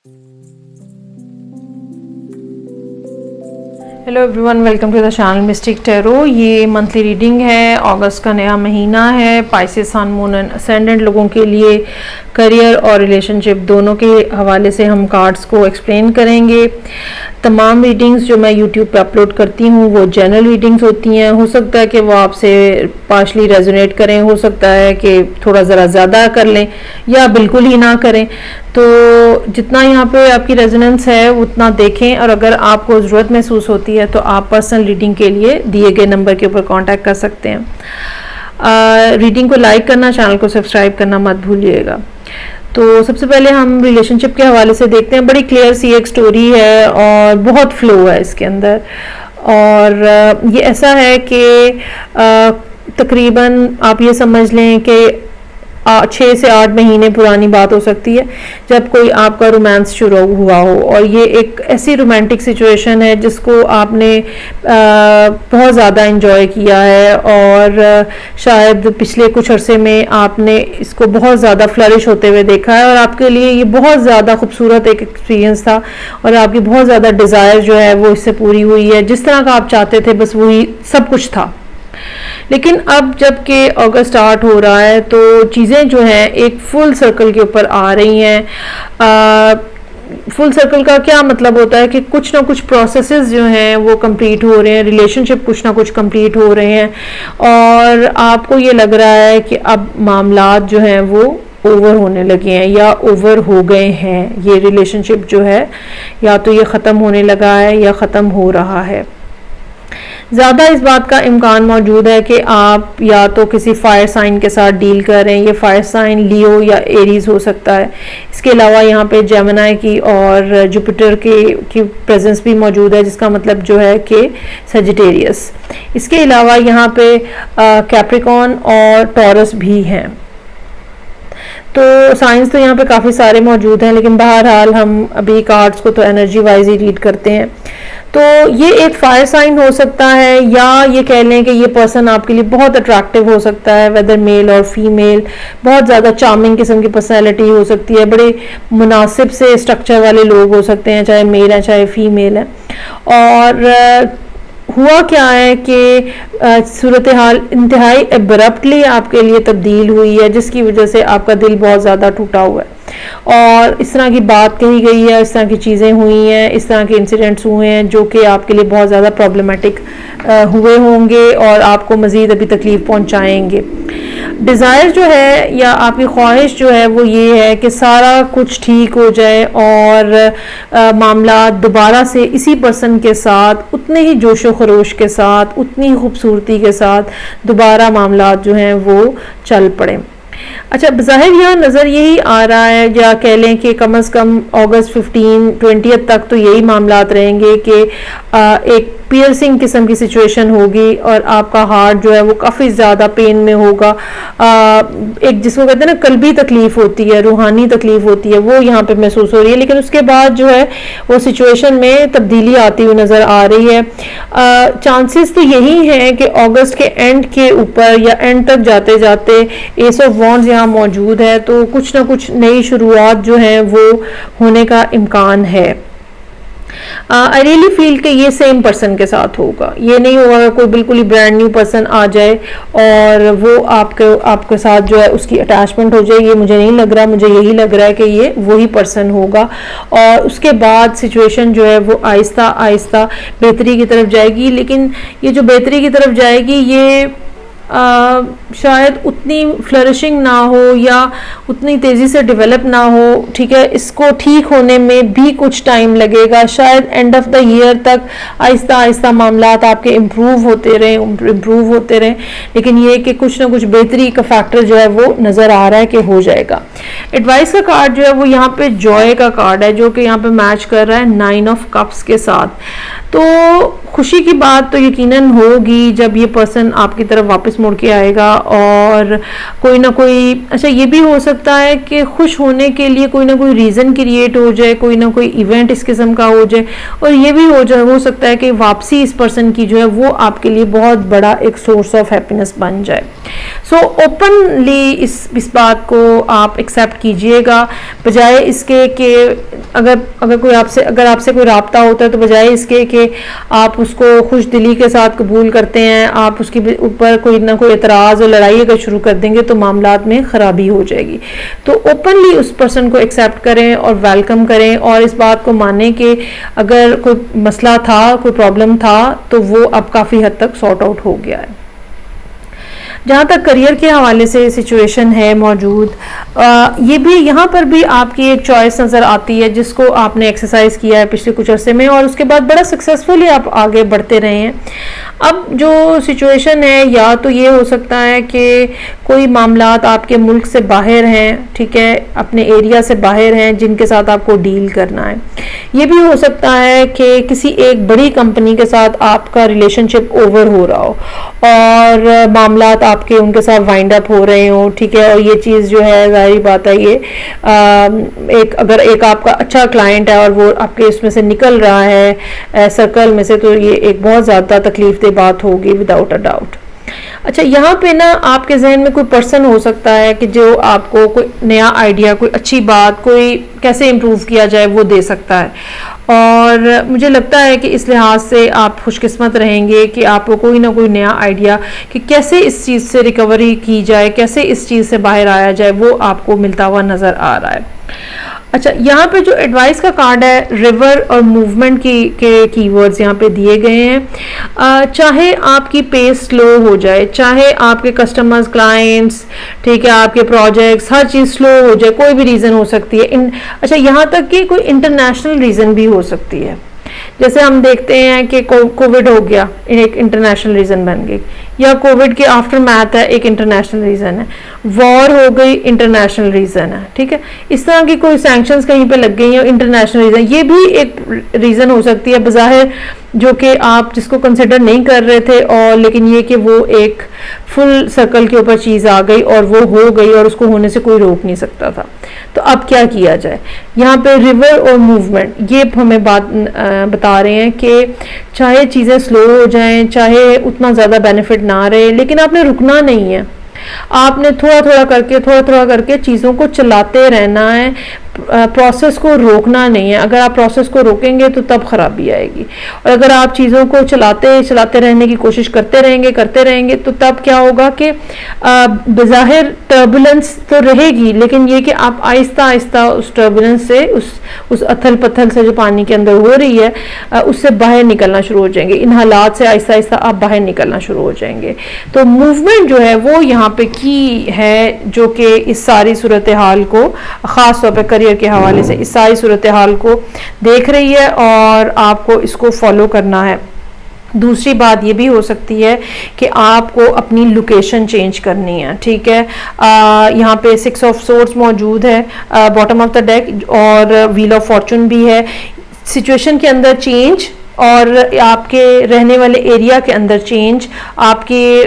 Hello everyone, welcome to the channel mystic tarot. ये monthly reading है, अगस्त का नया महीना है। Pisces, sun, moon and ascendant लोगों के लिए करियर और रिलेशनशिप दोनों के हवाले से हम कार्ड्स को एक्सप्लेन करेंगे। तमाम रीडिंग्स जो मैं यूट्यूब पे अपलोड करती हूँ वो जनरल रीडिंग्स होती हैं। हो सकता है कि वो आपसे पार्शली रेजोनेट करें, हो सकता है कि थोड़ा ज़रा ज़्यादा कर लें या बिल्कुल ही ना करें। तो जितना यहाँ पे आपकी रेजोनेंस है उतना देखें, और अगर आपको ज़रूरत महसूस होती है तो आप पर्सनल रीडिंग के लिए दिए गए नंबर के ऊपर कांटेक्ट कर सकते हैं। रीडिंग को लाइक करना, चैनल को सब्सक्राइब करना मत भूलिएगा। तो सबसे पहले हम रिलेशनशिप के हवाले से देखते हैं। बड़ी क्लियर सी एक स्टोरी है और बहुत फ्लो है इसके अंदर। और ये ऐसा है कि तकरीबन आप ये समझ लें कि 6 से 8 महीने पुरानी बात हो सकती है जब कोई आपका रोमांस शुरू हुआ हो। और ये एक ऐसी रोमांटिक सिचुएशन है जिसको आपने बहुत ज़्यादा एंजॉय किया है, और शायद पिछले कुछ अरसे में आपने इसको बहुत ज़्यादा फ्लरिश होते हुए देखा है, और आपके लिए ये बहुत ज़्यादा खूबसूरत एक एक्सपीरियंस था, और आपकी बहुत ज़्यादा डिज़ायर जो है वो इससे पूरी हुई है। जिस तरह का आप चाहते थे बस वही सब कुछ था। लेकिन अब जबकि अगस्त स्टार्ट हो रहा है तो चीज़ें जो हैं एक फुल सर्कल के ऊपर आ रही हैं। फुल सर्कल का क्या मतलब होता है कि कुछ ना कुछ प्रोसेसेस जो हैं वो कंप्लीट हो रहे हैं, रिलेशनशिप कुछ ना कुछ कंप्लीट हो रहे हैं, और आपको ये लग रहा है कि अब मामलात जो हैं वो ओवर होने लगे हैं या ओवर हो गए हैं। ये रिलेशनशिप जो है या तो ये ख़त्म होने लगा है या ख़त्म हो रहा है। ज़्यादा इस बात का इम्कान मौजूद है कि आप या तो किसी फायर साइन के साथ डील कर रहे हैं। ये फायर साइन लियो या एरीज हो सकता है। इसके अलावा यहाँ पे जेमिनी की और जुपिटर की प्रेजेंस भी मौजूद है, जिसका मतलब जो है कि सजिटेरियस। इसके अलावा यहाँ पे कैप्रिकॉर्न और टॉरस भी हैं। तो साइंस तो यहाँ पे काफ़ी सारे मौजूद हैं, लेकिन बहरहाल हम अभी कार्ड्स को तो एनर्जी वाइज ही रीड करते हैं। तो ये एक फायर साइन हो सकता है, या ये कह लें कि ये पर्सन आपके लिए बहुत अट्रैक्टिव हो सकता है, वेदर मेल और फीमेल। बहुत ज़्यादा चार्मिंग किस्म की पर्सनैलिटी हो सकती है, बड़े मुनासिब से स्ट्रक्चर वाले लोग हो सकते हैं, चाहे मेल है चाहे फीमेल है। और हुआ क्या है कि सूरत हाल इंतहाई एब्रप्टली आपके लिए तब्दील हुई है, जिसकी वजह से आपका दिल बहुत ज़्यादा टूटा हुआ है, और इस तरह की बात कही गई है, इस तरह की चीज़ें हुई हैं, इस तरह के इंसिडेंट्स हुए हैं जो कि आपके लिए बहुत ज़्यादा प्रॉब्लमेटिक हुए होंगे और आपको मज़ीद अभी तकलीफ़ पहुंचाएंगे। डिज़ायर जो है या आपकी ख्वाहिश जो है वो ये है कि सारा कुछ ठीक हो जाए और मामला दोबारा से इसी पर्सन के साथ उतने ही जोशो खरोश के साथ, उतनी ही खूबसूरती के साथ दोबारा मामला जो हैं वो चल पड़े। अच्छा, बज़ाहिर यहाँ नज़र यही आ रहा है, या कह लें कि कम अज़ कम अगस्त 15-20 तक तो यही मामलात रहेंगे कि एक पियर्सिंग किस्म की सिचुएशन होगी और आपका हार्ट जो है वो काफ़ी ज़्यादा पेन में होगा। एक जिसको कहते हैं ना कल्बी तकलीफ़ होती है, रूहानी तकलीफ़ होती है, वो यहाँ पे महसूस हो रही है। लेकिन उसके बाद जो है वो सिचुएशन में तब्दीली आती हुई नज़र आ रही है। चांसेस तो यही हैं कि अगस्त के एंड के ऊपर या एंड तक जाते जाते एस ऑफ वॉन्ड्स यहाँ मौजूद है, तो कुछ ना कुछ नई शुरुआत जो है वो होने का इम्कान है। आई रियली फील कि ये सेम पर्सन के साथ होगा। ये नहीं होगा कोई बिल्कुल ही ब्रांड न्यू पर्सन आ जाए और वो आपके साथ जो है उसकी अटैचमेंट हो जाए। ये मुझे नहीं लग रहा, मुझे यही लग रहा है कि ये वही पर्सन होगा, और उसके बाद सिचुएशन जो है वो आहिस्ता आहिस्ता बेहतरी की तरफ जाएगी। लेकिन ये जो बेहतरी की तरफ जाएगी ये शायद उतनी फ्लरिशिंग ना हो या उतनी तेज़ी से डेवलप ना हो। ठीक है, इसको ठीक होने में भी कुछ टाइम लगेगा। शायद एंड ऑफ द ईयर तक आहिस्ता आहिस्ता मामलात आपके इम्प्रूव होते रहें, लेकिन ये कि कुछ ना कुछ बेहतरी का फैक्टर जो है वो नज़र आ रहा है कि हो जाएगा। एडवाइस का कार्ड जो है वो यहाँ पे जॉय का कार्ड है, जो कि यहाँ पे मैच कर रहा है 9 ऑफ कप्स के साथ। तो खुशी की बात तो यकीनन होगी जब ये पर्सन आपकी तरफ वापस मुड़ के आएगा, और कोई ना कोई, अच्छा ये भी हो सकता है कि खुश होने के लिए कोई ना कोई रीज़न क्रिएट हो जाए, कोई ना कोई इवेंट इस किस्म का हो जाए, और ये भी हो सकता है कि वापसी इस पर्सन की जो है वो आपके लिए बहुत बड़ा एक सोर्स ऑफ हैप्पीनेस बन जाए। सो ओपनली इस बात को आप एक्सेप्ट कीजिएगा, बजाय इसके कि अगर आपसे कोई राब्ता होता है तो बजाय इसके कि आप उसको खुश दिली के साथ कबूल करते हैं, आप उसके ऊपर कोई ना कोई एतराज़ और लड़ाई अगर शुरू कर देंगे तो मामलात में ख़राबी हो जाएगी। तो ओपनली उस पर्सन को एक्सेप्ट करें और वेलकम करें, और इस बात को मानें कि अगर कोई मसला था, कोई प्रॉब्लम था, तो वो अब काफ़ी हद तक सॉर्ट आउट हो गया है। जहाँ तक करियर के हवाले से सिचुएशन है मौजूद, ये भी, यहाँ पर भी आपकी एक चॉइस नज़र आती है जिसको आपने एक्सरसाइज किया है पिछले कुछ अरसे में, और उसके बाद बड़ा सक्सेसफुली आप आगे बढ़ते रहे हैं। अब जो सिचुएशन है, या तो ये हो सकता है कि कोई मामलात आपके मुल्क से बाहर हैं, ठीक है, अपने एरिया से बाहर हैं, जिनके साथ आपको डील करना है। ये भी हो सकता है कि किसी एक बड़ी कंपनी के साथ आपका रिलेशनशिप ओवर हो रहा हो और मामलात आपके उनके साथ वाइंड अप हो रहे हो, ठीक है, और ये चीज़ जो है जाहिर बात है ये अगर एक आपका अच्छा क्लाइंट है और वो आपके इसमें से निकल रहा है सर्कल में से, तो ये एक बहुत ज़्यादा तकलीफ दे बात होगी विदाउट अ डाउट। अच्छा, यहाँ पे ना आपके जहन में कोई पर्सन हो सकता है कि जो आपको कोई नया आइडिया, कोई अच्छी बात, कोई कैसे इम्प्रूव किया जाए वो दे सकता है, और मुझे लगता है कि इस लिहाज से आप खुशकिस्मत रहेंगे कि आपको कोई ना कोई नया आइडिया कि कैसे इस चीज़ से रिकवरी की जाए, कैसे इस चीज़ से बाहर आया जाए, वो आपको मिलता हुआ नज़र आ रहा है। अच्छा, यहाँ पे जो एडवाइस का कार्ड है, रिवर और मूवमेंट के कीवर्ड्स यहाँ पे दिए गए हैं। चाहे आपकी पेस स्लो हो जाए, चाहे आपके कस्टमर्स, क्लाइंट्स, ठीक है, आपके प्रोजेक्ट्स, हर चीज़ स्लो हो जाए, कोई भी रीज़न हो सकती है। अच्छा, यहाँ तक कि कोई इंटरनेशनल रीज़न भी हो सकती है, जैसे हम देखते हैं कि कोविड हो गया, एक इंटरनेशनल रीज़न बन गई, या कोविड के आफ्टर मैथ है, एक इंटरनेशनल रीज़न है, वॉर हो गई, इंटरनेशनल रीज़न है, ठीक है, इस तरह की कोई सैंक्शंस कहीं पे लग गई है, इंटरनेशनल रीज़न, ये भी एक रीज़न हो सकती है बज़ाहिर, जो कि आप जिसको कंसिडर नहीं कर रहे थे, और लेकिन ये कि वो एक फुल सर्कल के ऊपर चीज़ आ गई और वो हो गई और उसको होने से कोई रोक नहीं सकता था। तो अब क्या किया जाए? यहाँ पे रिवर और मूवमेंट ये हमें बता रहे हैं कि चाहे चीज़ें स्लो हो जाएं, चाहे उतना ज़्यादा बेनिफिट ना रहे, लेकिन आपने रुकना नहीं है, आपने थोड़ा थोड़ा करके चीज़ों को चलाते रहना है, प्रोसेस को रोकना नहीं है। अगर आप प्रोसेस को रोकेंगे तो तब खराबी आएगी, और अगर आप चीज़ों को चलाते रहने की कोशिश करते रहेंगे तो तब क्या होगा कि बज़ाहिर टर्बुलेंस तो रहेगी, लेकिन ये कि आप आहिस्ता आहिस्ता उस टर्बुलेंस से, उस अथल पथल से जो पानी के अंदर हो रही है, उससे बाहर निकलना शुरू हो जाएंगे। इन हालात से आहिस्ता आहिस्ता आप बाहर निकलना शुरू हो जाएंगे। तो मूवमेंट जो है वो यहाँ पे की है, जो कि इस सारी सूरत हाल को, ख़ास तौर पर करियर के हवाले से इस सारी सूरत हाल को देख रही है, और आपको इसको फॉलो करना है। दूसरी बात ये भी हो सकती है कि आपको अपनी लोकेशन चेंज करनी है, ठीक है। यहाँ पे 6 ऑफ सोर्ड्स मौजूद है बॉटम ऑफ द डेक, और व्हील ऑफ फॉर्चून भी है। सिचुएशन के अंदर चेंज, और आपके रहने वाले एरिया के अंदर चेंज, आपके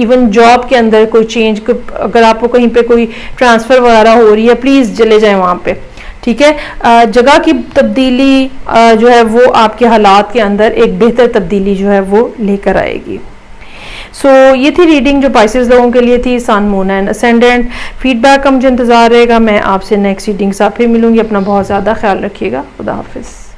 इवन जॉब के अंदर कोई चेंज, अगर आपको कहीं पे कोई ट्रांसफ़र वगैरह हो रही है, प्लीज़ चले जाएं वहाँ पे, ठीक है। जगह की तब्दीली जो है वो आपके हालात के अंदर एक बेहतर तब्दीली जो है वो लेकर आएगी। सो ये थी रीडिंग जो पाइसेस लोगों के लिए थी, सन, मून एंड असेंडेंट। फीडबैक का मुझे इंतज़ार रहेगा। मैं आपसे नेक्स्ट रीडिंग से फिर मिलूंगी। अपना बहुत ज़्यादा ख्याल रखिएगा। खुदा हाफिज़।